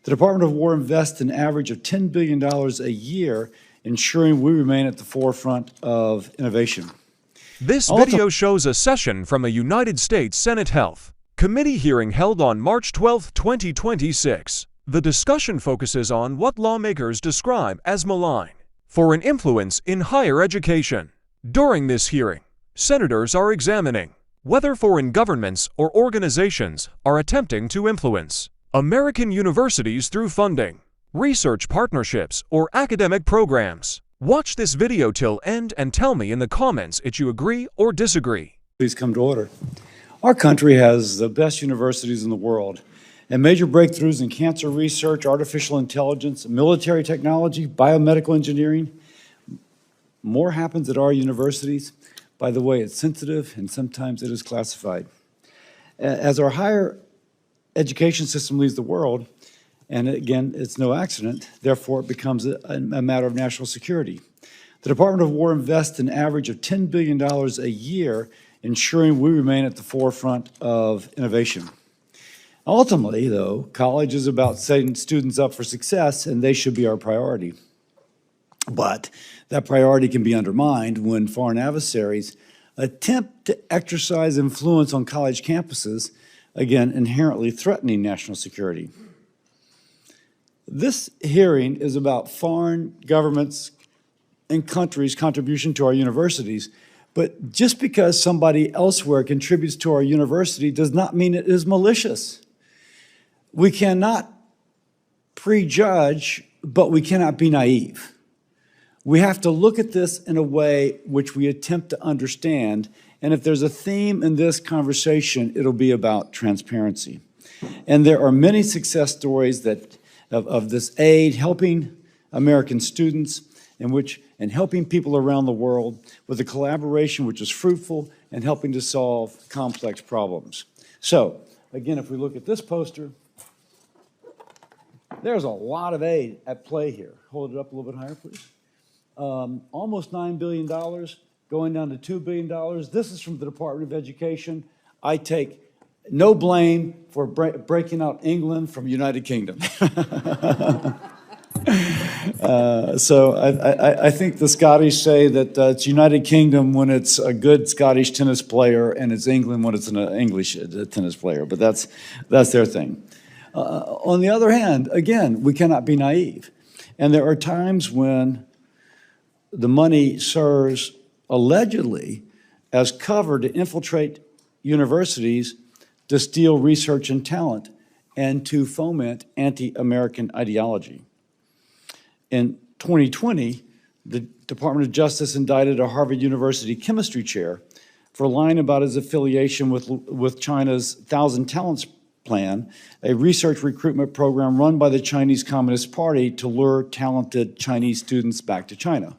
The Department of War invests an average of $10 billion a year, ensuring we remain at the forefront of innovation. This video shows a session from a United States Senate Health Committee hearing held on March 12, 2026. The discussion focuses on what lawmakers describe as malign foreign influence in higher education. During this hearing, senators are examining whether foreign governments or organizations are attempting to influence American universities through funding, research partnerships, or academic programs. Watch this video till end and tell me in the comments if you agree or disagree. Please come to order. Our country has the best universities in the world, and major breakthroughs in cancer research, artificial intelligence, military technology, biomedical engineering. More happens at our universities. By the way, it's sensitive and sometimes it is classified. As our higher education system leads the world, and again, it's no accident, therefore it becomes a matter of national security. The Department of War invests an average of $10 billion a year, ensuring we remain at the forefront of innovation. Ultimately, though, college is about setting students up for success, and they should be our priority. But that priority can be undermined when foreign adversaries attempt to exercise influence on college campuses, again, inherently threatening national security. This hearing is about foreign governments and countries' contribution to our universities, but just because somebody elsewhere contributes to our university does not mean it is malicious. We cannot prejudge, but we cannot be naive. We have to look at this in a way which we attempt to understand, and if there's a theme in this conversation, it'll be about transparency. And there are many success stories of this aid helping American students and helping people around the world with a collaboration which is fruitful and helping to solve complex problems. So, again, if we look at this poster, there's a lot of aid at play here. Hold it up a little bit higher, please. Almost $9 billion, going down to $2 billion. This is from the Department of Education. I take no blame for breaking out England from United Kingdom. So I think the Scottish say that it's United Kingdom when it's a good Scottish tennis player, and it's England when it's an English tennis player, but that's their thing. On the other hand, again, we cannot be naive. And there are times when the money serves allegedly as cover to infiltrate universities, to steal research and talent, and to foment anti-American ideology. In 2020, the Department of Justice indicted a Harvard University chemistry chair for lying about his affiliation with China's Thousand Talents Plan, a research recruitment program run by the Chinese Communist Party to lure talented Chinese students back to China.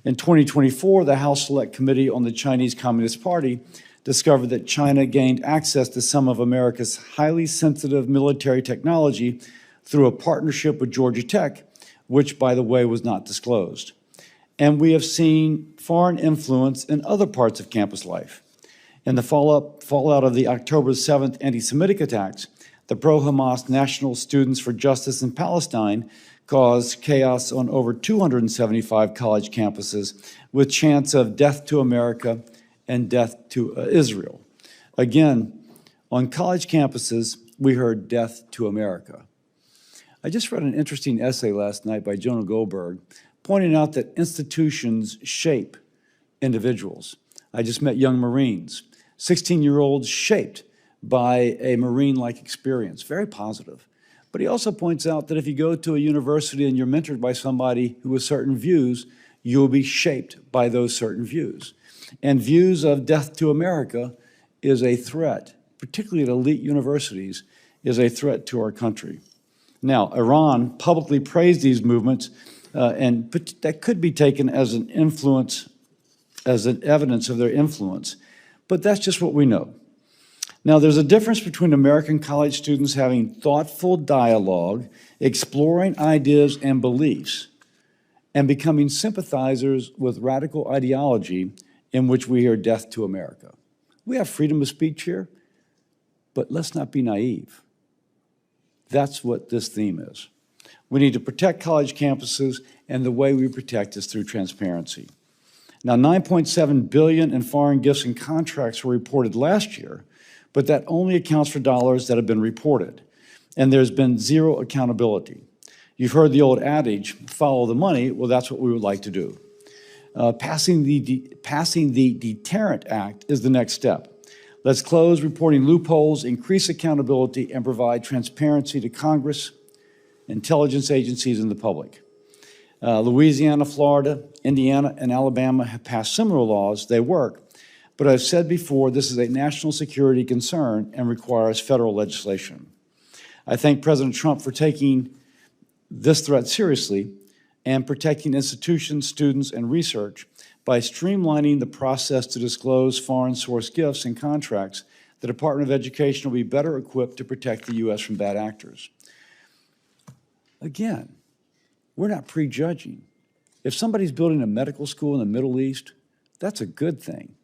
In 2024, the House Select Committee on the Chinese Communist Party discovered that China gained access to some of America's highly sensitive military technology through a partnership with Georgia Tech, which, by the way, was not disclosed. And we have seen foreign influence in other parts of campus life. In the fallout of the October 7th anti-Semitic attacks, the pro-Hamas National Students for Justice in Palestine caused chaos on over 275 college campuses, with chants of death to America and death to Israel. Again, on college campuses, we heard death to America. I just read an interesting essay last night by Jonah Goldberg pointing out that institutions shape individuals. I just met young Marines, 16-year-olds shaped by a Marine-like experience, very positive. But he also points out that if you go to a university and you're mentored by somebody who has certain views, you'll be shaped by those certain views. And views of death to America is a threat, particularly at elite universities, is a threat to our country. Now, Iran publicly praised these movements, and that could be taken as an influence, as an evidence of their influence, but that's just what we know. Now, there's a difference between American college students having thoughtful dialogue, exploring ideas and beliefs, and becoming sympathizers with radical ideology in which we hear death to America. We have freedom of speech here, but let's not be naive. That's what this theme is. We need to protect college campuses, and the way we protect is through transparency. Now, $9.7 billion in foreign gifts and contracts were reported last year, but that only accounts for dollars that have been reported, and there's been zero accountability. You've heard the old adage, follow the money. Well, that's what we would like to do. Passing the Deterrent Act is the next step. Let's close reporting loopholes, increase accountability, and provide transparency to Congress, intelligence agencies, and the public. Louisiana, Florida, Indiana, and Alabama have passed similar laws. They work. But I've said before, this is a national security concern and requires federal legislation. I thank President Trump for taking this threat seriously and protecting institutions, students, and research by streamlining the process to disclose foreign source gifts and contracts. The Department of Education will be better equipped to protect the U.S. from bad actors. Again, we're not prejudging. If somebody's building a medical school in the Middle East, that's a good thing.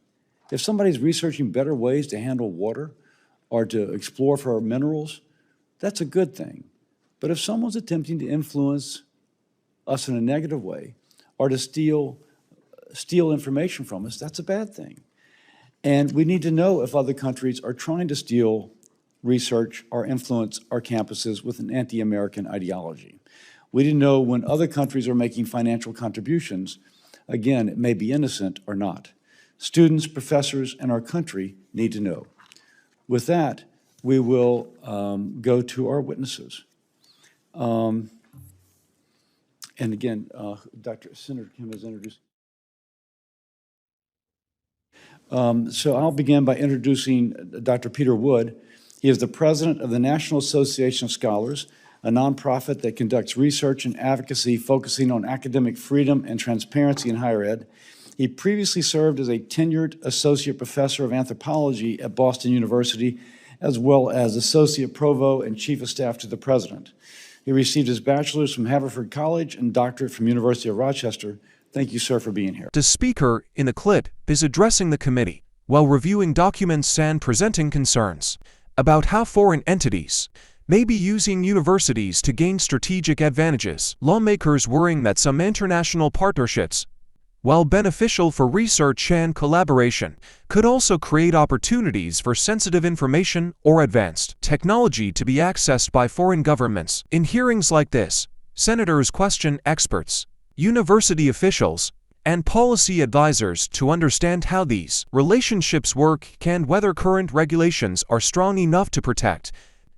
If somebody's researching better ways to handle water or to explore for minerals, that's a good thing. But if someone's attempting to influence us in a negative way or to steal information from us, that's a bad thing. And we need to know if other countries are trying to steal research or influence our campuses with an anti-American ideology. We need to know when other countries are making financial contributions. Again, it may be innocent or not. Students, professors, and our country need to know. With that, we will go to our witnesses. And again, Dr. Senator Kim has introduced. So I'll begin by introducing Dr. Peter Wood. He is the president of the National Association of Scholars, a nonprofit that conducts research and advocacy focusing on academic freedom and transparency in higher ed. He previously served as a tenured associate professor of anthropology at Boston University, as well as associate provost and chief of staff to the president. He received his bachelor's from Haverford College and doctorate from University of Rochester. Thank you, sir, for being here. The speaker in the clip is addressing the committee while reviewing documents and presenting concerns about how foreign entities may be using universities to gain strategic advantages. Lawmakers worrying that some international partnerships, while beneficial for research and collaboration, could also create opportunities for sensitive information or advanced technology to be accessed by foreign governments. In hearings like this, senators question experts, university officials, and policy advisors to understand how these relationships work and whether current regulations are strong enough to protect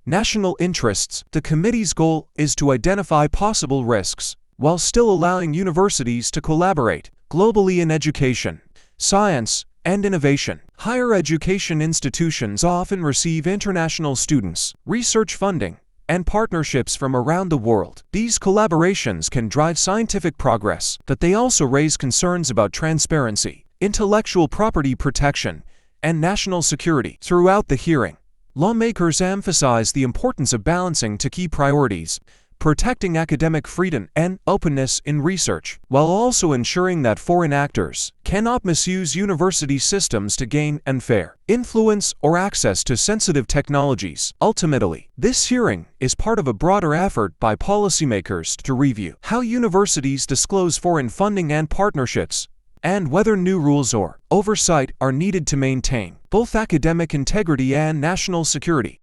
national interests. The committee's goal is to identify possible risks while still allowing universities to collaborate globally in education, science, and innovation. Higher education institutions often receive international students, research funding, and partnerships from around the world. These collaborations can drive scientific progress, but they also raise concerns about transparency, intellectual property protection, and national security. Throughout the hearing, lawmakers emphasize the importance of balancing two key priorities: protecting academic freedom and openness in research, while also ensuring that foreign actors cannot misuse university systems to gain unfair influence or access to sensitive technologies. Ultimately, this hearing is part of a broader effort by policymakers to review how universities disclose foreign funding and partnerships, and whether new rules or oversight are needed to maintain both academic integrity and national security.